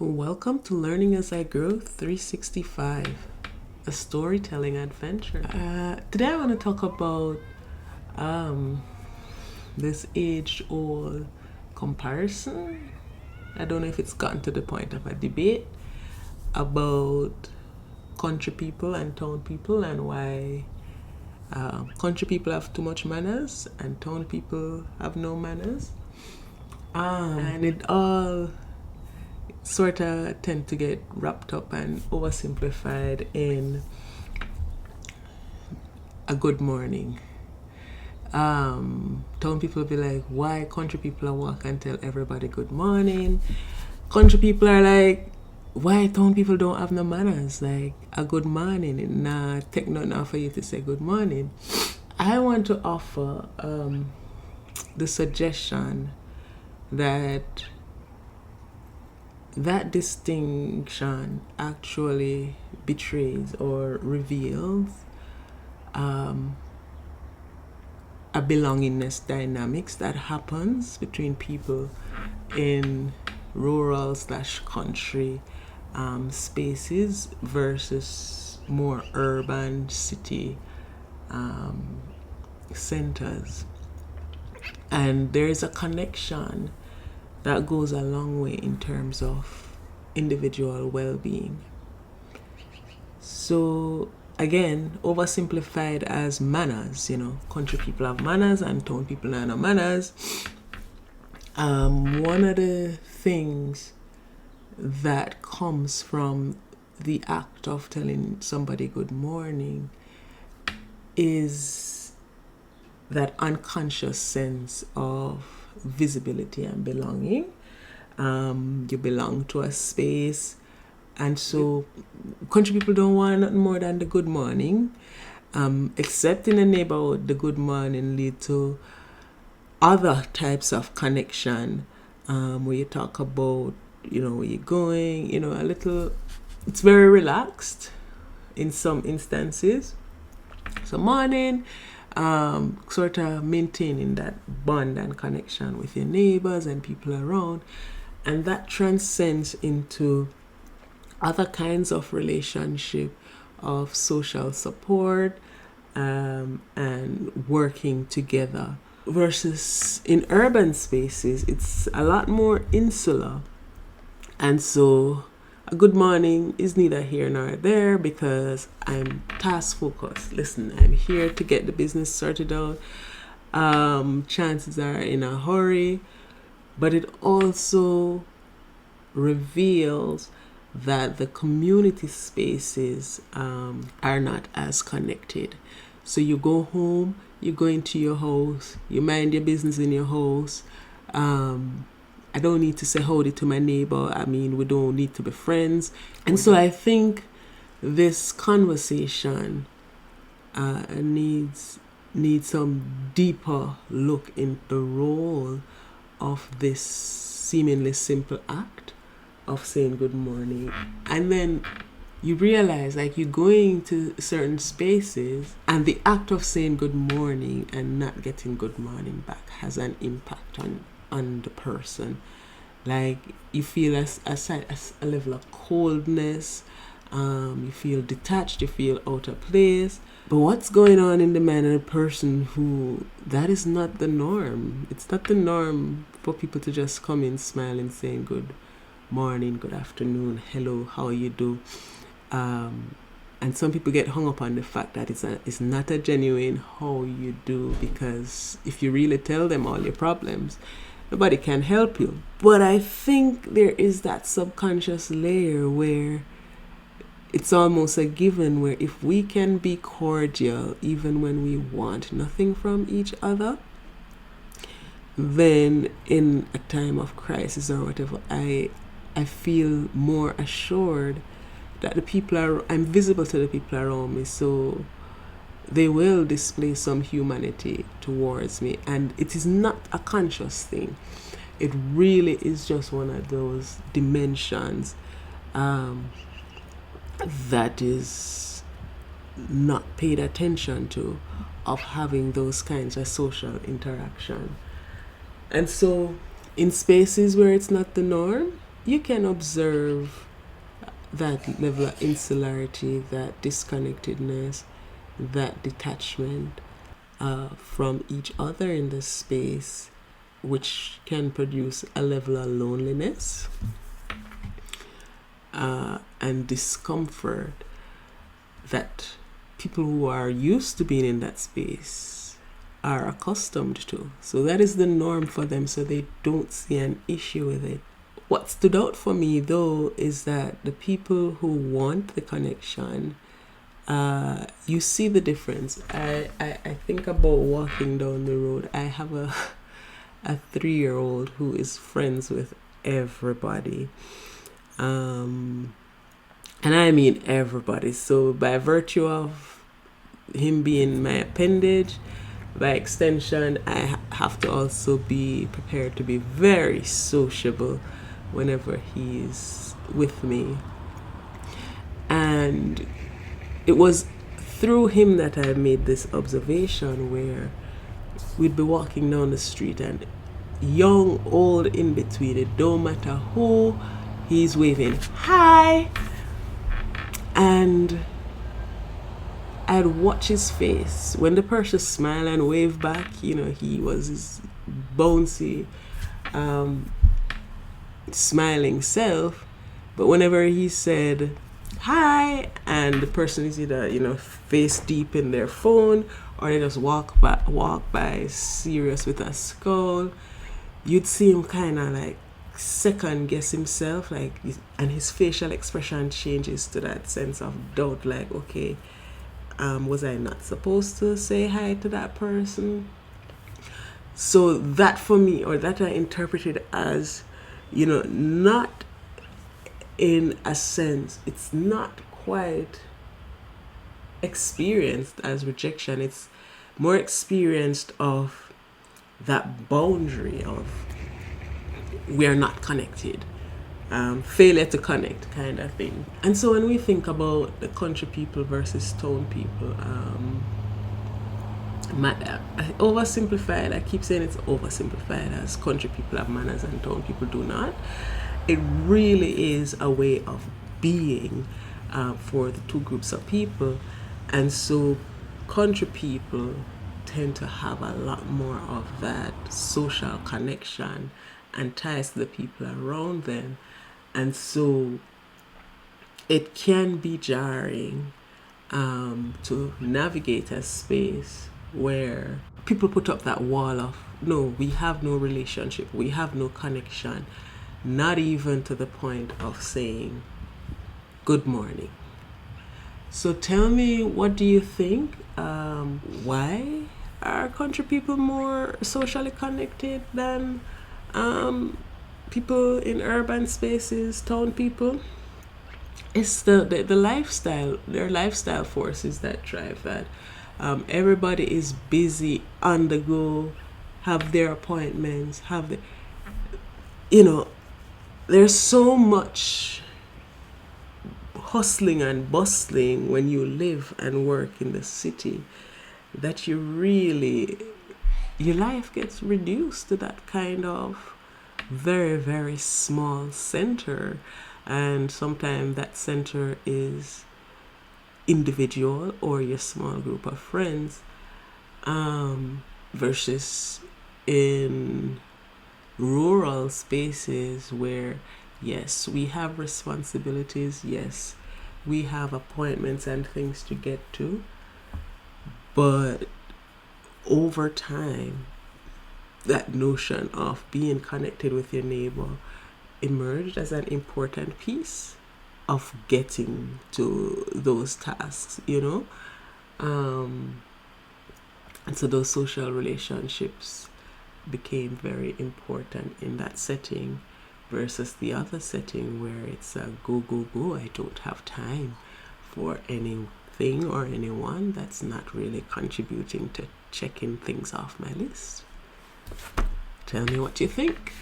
Welcome to Learning as I Grow 365, a storytelling adventure. Today I want to talk about this age-old comparison. I don't know if it's gotten to the point of a debate about country people and town people and why country people have too much manners and town people have no manners. And it all sort of tend to get wrapped up and oversimplified in a good morning. Town people be like, why country people are walk and tell everybody good morning? Country people are like, why town people don't have no manners? Like a good morning, and nah, take nothing off for you to say good morning. I want to offer the suggestion that distinction actually betrays or reveals a belongingness dynamics that happens between people in rural/country spaces versus more urban city centers. And there is a connection that goes a long way in terms of individual well-being. So again, oversimplified as manners, country people have manners and town people have no manners. One of the things that comes from the act of telling somebody good morning is that unconscious sense of visibility and belonging. You belong to a space, and so country people don't want nothing more than the good morning. Except in a neighborhood, the good morning lead to other types of connection, where you talk about, where you're going, a little. It's very relaxed in some instances. So morning, sort of maintaining that bond and connection with your neighbors and people around, and that transcends into other kinds of relationship, of social support, and working together. Versus in urban spaces, it's a lot more insular, and so a good morning is neither here nor there because I'm task focused. Listen, I'm here to get the business sorted out. Chances are in a hurry, but it also reveals that the community spaces are not as connected. So you go home, you go into your house, you mind your business in your house. I don't need to say howdy to my neighbor. I mean, we don't need to be friends. And so I think this conversation needs some deeper look in the role of this seemingly simple act of saying good morning. And then you realize, like, you're going to certain spaces and the act of saying good morning and not getting good morning back has an impact on the person. Like, you feel a level of coldness, you feel detached, you feel out of place. But what's going on in the mind of a person who that is not the norm? It's not the norm for people to just come in smiling, saying good morning, good afternoon, hello, how you do. And some people get hung up on the fact that it's not a genuine how you do, because if you really tell them all your problems, nobody can help you. But I think there is that subconscious layer where it's almost a given, where if we can be cordial even when we want nothing from each other, then in a time of crisis or whatever, I feel more assured that I'm visible to the people around me, so they will display some humanity towards me. And it is not a conscious thing. It really is just one of those dimensions that is not paid attention to, of having those kinds of social interaction. And so in spaces where it's not the norm, you can observe that level of insularity, that disconnectedness, that detachment from each other in the space, which can produce a level of loneliness and discomfort that people who are used to being in that space are accustomed to. So that is the norm for them, so they don't see an issue with it. What stood out for me though is that the people who want the connection, you see the difference. I think about walking down the road. I have a 3-year-old who is friends with everybody. And I mean everybody. So by virtue of him being my appendage, by extension, I have to also be prepared to be very sociable whenever he's with me. And it was through him that I made this observation where we'd be walking down the street and young, old, in between, it don't matter who, he's waving hi, and I'd watch his face when the person smiled and waved back. He was his bouncy, smiling self, but whenever he said hi and the person is either face deep in their phone or they just walk by serious with a scowl, you'd see him kind of like second guess himself, and his facial expression changes to that sense of doubt, like, okay, was I not supposed to say hi to that person? So that for me, or that I interpreted as, not in a sense, it's not quite experienced as rejection. It's more experienced of that boundary of we are not connected, failure to connect kind of thing. And so when we think about the country people versus town people, oversimplified, I keep saying it's oversimplified, as country people have manners and town people do not. It really is a way of being for the two groups of people. And so country people tend to have a lot more of that social connection and ties to the people around them. And so it can be jarring to navigate a space where people put up that wall of, no, we have no relationship, we have no connection, not even to the point of saying good morning. So tell me, what do you think? Why are country people more socially connected than people in urban spaces, town people? It's the lifestyle, their lifestyle forces that drive that. Everybody is busy, on the go, have their appointments, there's so much hustling and bustling when you live and work in the city that your life gets reduced to that kind of very, very small center. And sometimes that center is individual or your small group of friends, versus in rural spaces where, yes, we have responsibilities, yes, we have appointments and things to get to, but over time, that notion of being connected with your neighbor emerged as an important piece of getting to those tasks, and so those social relationships became very important in that setting versus the other setting where it's a go, I don't have time for anything or anyone that's not really contributing to checking things off my list. Tell me what you think.